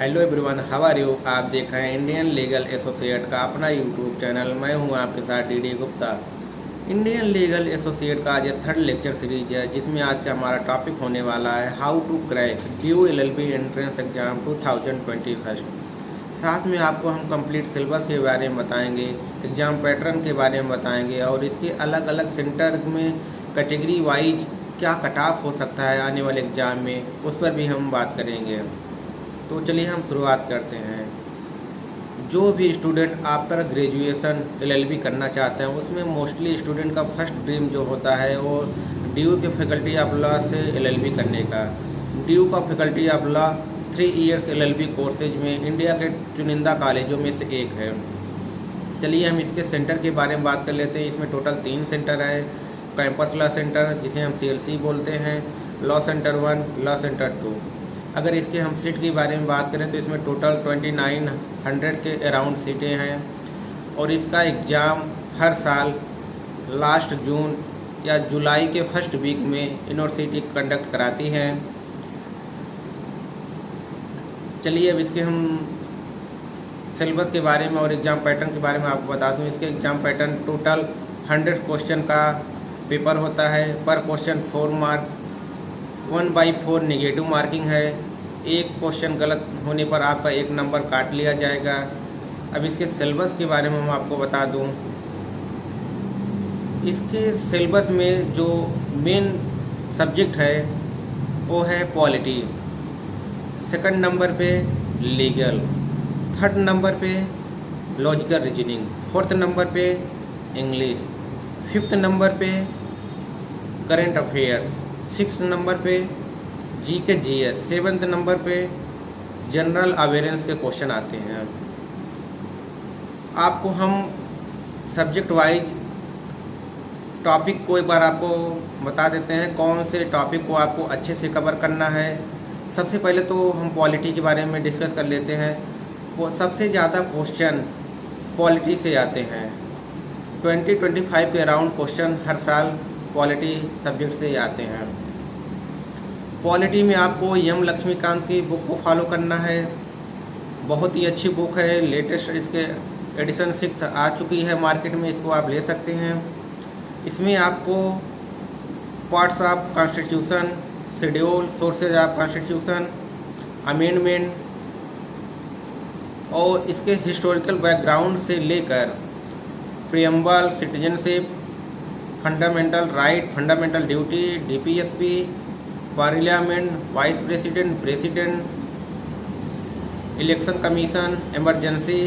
Hello everyone, how are you. आप देख रहे हैं इंडियन लीगल एसोसिएट का अपना यूट्यूब चैनल। मैं हूं आपके साथ D Gupta. Indian legal associate का आज ये थर्ड लेक्चर सीरीज है, जिसमें आज का हमारा टॉपिक होने वाला है how to crack DU LLB entrance exam 2021। साथ में आपको हम कंप्लीट सिलेबस के बारे में बताएंगे, एग्ज़ाम पैटर्न के बारे में बताएंगे और इसके अलग अलग सेंटर में कैटेगरी वाइज क्या कट ऑफ हो सकता है आने वाले एग्ज़ाम में, उस पर भी हम बात करेंगे। तो चलिए हम शुरुआत करते हैं। जो भी स्टूडेंट आपका ग्रेजुएशन LLB करना चाहते हैं, उसमें मोस्टली स्टूडेंट का फर्स्ट ड्रीम जो होता है वो DU के फैकल्टी ऑफ लॉ से LLB करने का। DU का faculty of law 3 years LLB courses में इंडिया के चुनिंदा कॉलेजों में से एक है। चलिए हम इसके सेंटर के बारे में बात कर लेते हैं। इसमें टोटल 3 सेंटर है। कैंपस लॉ सेंटर, जिसे हम CLC बोलते हैं, लॉ सेंटर 1, लॉ सेंटर 2। अगर इसके हम सीट के बारे में बात करें तो इसमें टोटल 2900 के अराउंड सीटें हैं और इसका एग्ज़ाम हर साल लास्ट जून या जुलाई के फर्स्ट वीक में यूनिवर्सिटी कंडक्ट कराती हैं। चलिए अब इसके हम सिलेबस के बारे में और एग्ज़ाम पैटर्न के बारे में आपको बता दूं। इसके एग्ज़ाम पैटर्न टोटल 100 क्वेश्चन का पेपर होता है। पर क्वेश्चन 4 मार्क, 1/4 नेगेटिव मार्किंग है। एक क्वेश्चन गलत होने पर आपका 1 नंबर काट लिया जाएगा। अब इसके सिलेबस के बारे में हम आपको बता दूं। इसके सिलेबस में जो मेन सब्जेक्ट है वो है पॉलिटी, सेकंड नंबर पे लीगल, थर्ड नंबर पे लॉजिकल रीजनिंग, फोर्थ नंबर पे इंग्लिश, फिफ्थ नंबर पे करंट अफेयर्स, 6 नंबर पे GK GS, 7th नंबर पे जनरल अवेयरेंस के क्वेश्चन आते हैं। आपको हम सब्जेक्ट वाइज टॉपिक को एक बार आपको बता देते हैं, कौन से टॉपिक को आपको अच्छे से कवर करना है। सबसे पहले तो हम पॉलिटी के बारे में डिस्कस कर लेते हैं। वो सबसे ज़्यादा क्वेश्चन पॉलिटी से आते हैं। 20-25 के अराउंड क्वेश्चन हर साल पॉलिटी सब्जेक्ट से आते हैं। पॉलिटी में आपको M लक्ष्मीकांत की बुक को फॉलो करना है। बहुत ही अच्छी बुक है, लेटेस्ट इसके एडिशन 6 आ चुकी है मार्केट में, इसको आप ले सकते हैं। इसमें आपको parts of constitution, schedule, sources of constitution, amendment और इसके हिस्टोरिकल बैकग्राउंड से लेकर preamble, citizenship, fundamental right, fundamental duty, DPSP, parliament, vice president, president, election commission, emergency,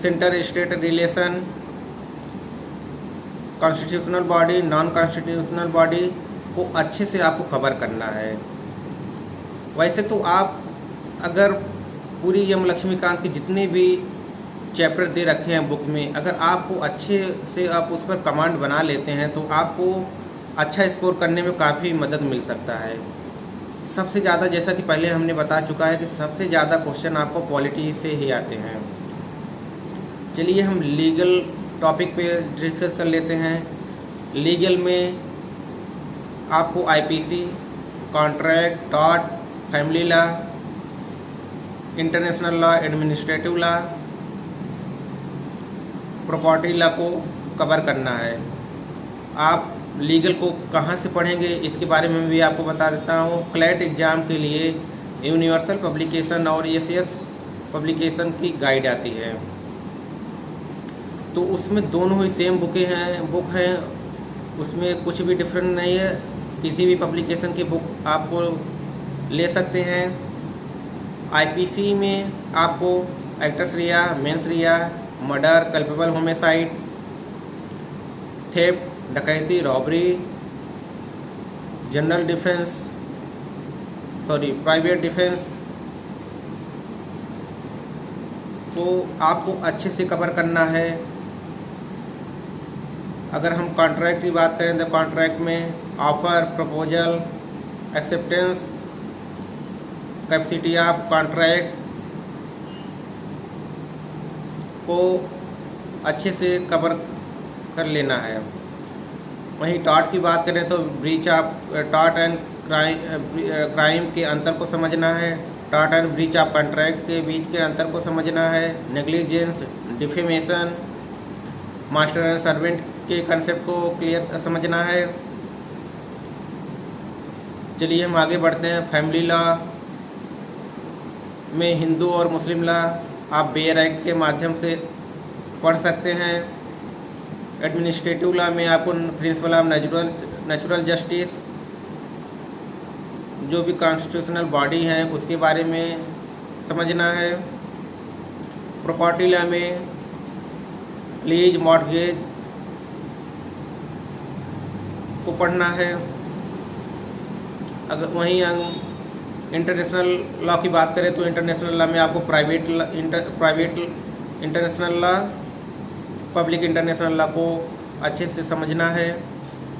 centre state relation, constitutional body, non constitutional body को अच्छे से आपको cover करना है। वैसे तो आप अगर पूरी M लक्ष्मीकांत के जितने भी चैप्टर दे रखे हैं बुक में, अगर आपको अच्छे से आप उस पर कमांड बना लेते हैं तो आपको अच्छा स्कोर करने में काफ़ी मदद मिल सकता है। सबसे ज़्यादा, जैसा कि पहले हमने बता चुका है, कि सबसे ज़्यादा क्वेश्चन आपको पॉलिटी से ही आते हैं। चलिए हम लीगल टॉपिक पे डिस्कस कर लेते हैं। लीगल में आपको IPC, contract, tort, family law, international law, administrative law, property law को कवर करना है। आप लीगल को कहाँ से पढ़ेंगे इसके बारे में भी आपको बता देता हूँ। क्लैट एग्ज़ाम के लिए यूनिवर्सल पब्लिकेशन और ESS पब्लिकेशन की गाइड आती है, तो उसमें दोनों ही सेम बुक हैं, उसमें कुछ भी डिफरेंट नहीं है। किसी भी पब्लिकेशन की बुक आपको ले सकते हैं। IPC में आपको actus reus, mens rea, murder, culpable homicide, theft, डकैती, robbery, general defence, private defence को आपको अच्छे से कवर करना है। अगर हम कॉन्ट्रैक्ट की बात करें तो कॉन्ट्रैक्ट में offer, proposal, acceptance, capacity of contract को अच्छे से कवर कर लेना है। वहीं टॉर्ट की बात करें तो breach of tort and crime के अंतर को समझना है, tort and breach of contract के बीच के अंतर को समझना है, negligence, defamation, master and servant के कंसेप्ट को क्लियर समझना है। चलिए हम आगे बढ़ते हैं। फैमिली लॉ में हिंदू और मुस्लिम लॉ आप बेयर एक्ट के माध्यम से पढ़ सकते हैं। एडमिनिस्ट्रेटिव लॉ में आपको प्रिंसिपल ऑफ नेचुरल जस्टिस, जो भी कॉन्स्टिट्यूशनल बॉडी है उसके बारे में समझना है। प्रॉपर्टी लॉ में लीज, मॉर्गेज को पढ़ना है। अगर वहीं इंटरनेशनल लॉ की बात करें तो इंटरनेशनल लॉ में आपको private international law, public international law को अच्छे से समझना है।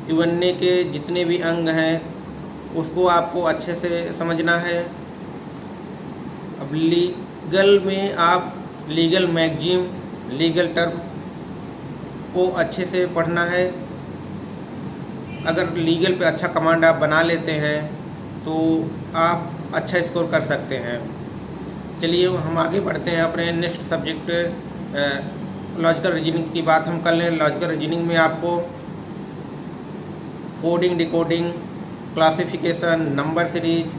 यूएनए के जितने भी अंग हैं उसको आपको अच्छे से समझना है। अब लीगल में आप लीगल मैगजीम, लीगल टर्म को अच्छे से पढ़ना है। अगर लीगल पे अच्छा कमांड आप बना लेते हैं तो आप अच्छा स्कोर कर सकते हैं। चलिए हम आगे बढ़ते हैं अपने नेक्स्ट सब्जेक्ट लॉजिकल रीजनिंग की बात हम कर लें। लॉजिकल रीजनिंग में आपको coding, decoding, classification, number series,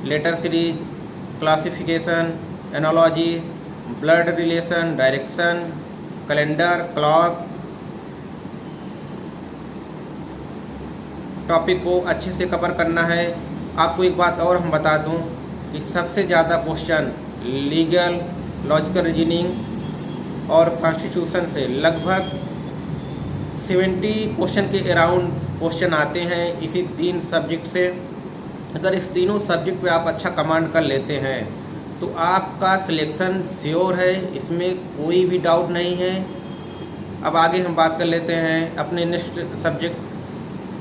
letter series, classification, analogy, blood relation, direction, calendar, clock topic को अच्छे से कवर करना है। आपको एक बात और हम बता दूं कि सबसे ज़्यादा क्वेश्चन लीगल, लॉजिकल रीजनिंग और कॉन्स्टिट्यूशन से लगभग 70 क्वेश्चन के अराउंड क्वेश्चन आते हैं इसी 3 सब्जेक्ट से। अगर इस तीनों सब्जेक्ट पे आप अच्छा कमांड कर लेते हैं तो आपका सिलेक्शन श्योर है, इसमें कोई भी डाउट नहीं है। अब आगे हम बात कर लेते हैं अपने नेक्स्ट सब्जेक्ट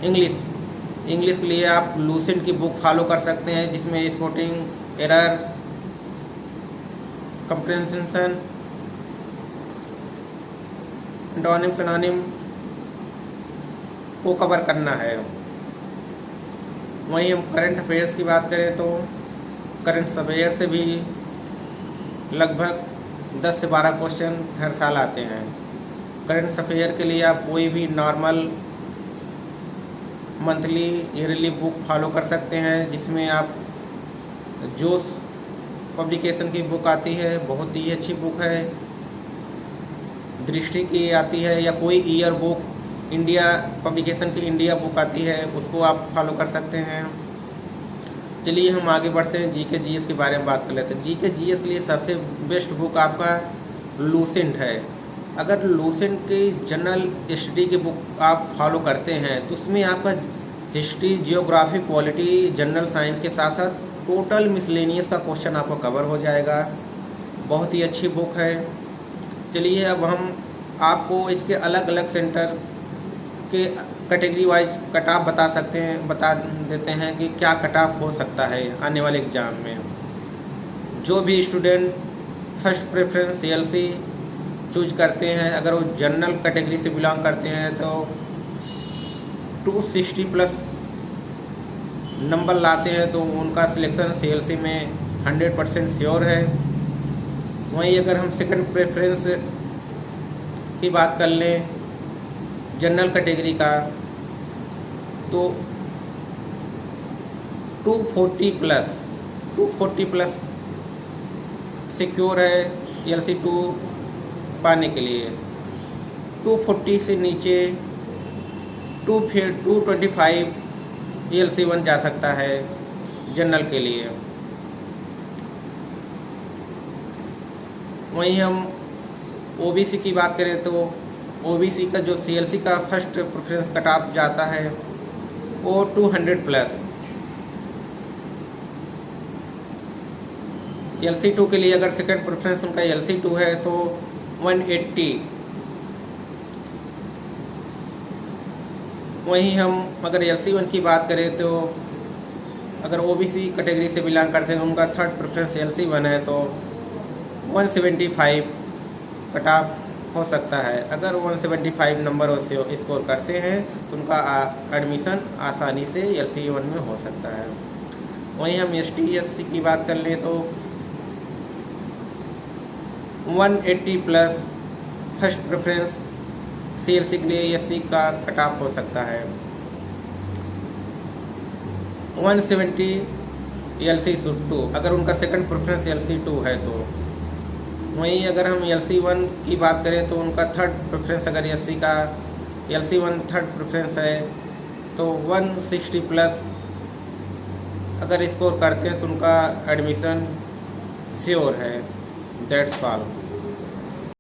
इंग्लिश। इंग्लिश के लिए आप लूसेंट की बुक फॉलो कर सकते हैं जिसमें sporting error, compression, antonym, synonym को कवर करना है। वहीं हम करंट अफेयर्स की बात करें तो करंट अफेयर से भी लगभग 10 से 12 क्वेश्चन हर साल आते हैं। करंट अफेयर के लिए आप कोई भी normal monthly, yearly book follow कर सकते हैं जिसमें आप जोश पब्लिकेशन की बुक आती है, बहुत ही अच्छी बुक है। दृष्टि की आती है या कोई ईयर बुक इंडिया पब्लिकेशन की इंडिया बुक आती है, उसको आप फॉलो कर सकते हैं। चलिए हम आगे बढ़ते हैं, जीके जीएस के बारे में बात कर लेते हैं। जीके जीएस के लिए सबसे बेस्ट बुक आपका लूसेंट है। अगर लूसेंट की जनरल स्टडी की बुक आप फॉलो करते हैं तो उसमें आपका history, geography, polity, general science के साथ साथ टोटल मिसलेनियस का क्वेश्चन आपको कवर हो जाएगा। बहुत ही अच्छी बुक है। चलिए अब हम आपको इसके अलग अलग सेंटर के कैटेगरी वाइज कट ऑफ बता देते हैं कि क्या कट ऑफ हो सकता है आने वाले एग्ज़ाम में। जो भी student first preference CLC choose करते हैं, अगर वो जनरल कैटेगरी से बिलोंग करते हैं तो 260 प्लस नंबर लाते हैं तो उनका सिलेक्शन सीएलसी में 100% श्योर है। वहीं अगर हम सेकंड प्रेफरेंस की बात कर लें जनरल कैटेगरी का तो 240 प्लस सिक्योर है एलसी 2 पाने के लिए। 240 से नीचे 225 एलसी 1 जा सकता है जनरल के लिए। वहीं हम ओबीसी की बात करें तो ओबीसी का जो सीएलसी का फर्स्ट प्रेफरेंस कट ऑफ जाता है वो 200 प्लस। एलसी 2 के लिए अगर सेकंड प्रेफरेंस उनका एलसी 2 है तो 180। वहीं हम अगर एलसी 1 की बात करें तो अगर ओबीसी कैटेगरी से बिलोंग करते हैं उनका थर्ड प्रेफरेंस एलसी 1 है तो 175 कट ऑफ हो सकता है। अगर 175 नंबर से स्कोर करते हैं तो उनका एडमिशन आसानी से LC1 में हो सकता है। वहीं हम ST/SC की बात कर लें तो 180 प्लस फर्स्ट प्रेफरेंस CLC के लिए SC का कट ऑफ हो सकता है। 170 LC2 अगर उनका सेकंड प्रेफरेंस LC2 है तो। वहीं अगर हम LC1 की बात करें तो उनका थर्ड प्रेफरेंस अगर SC का LC1 थर्ड प्रेफरेंस है तो 160 प्लस अगर स्कोर करते हैं तो उनका एडमिशन श्योर है। That's all.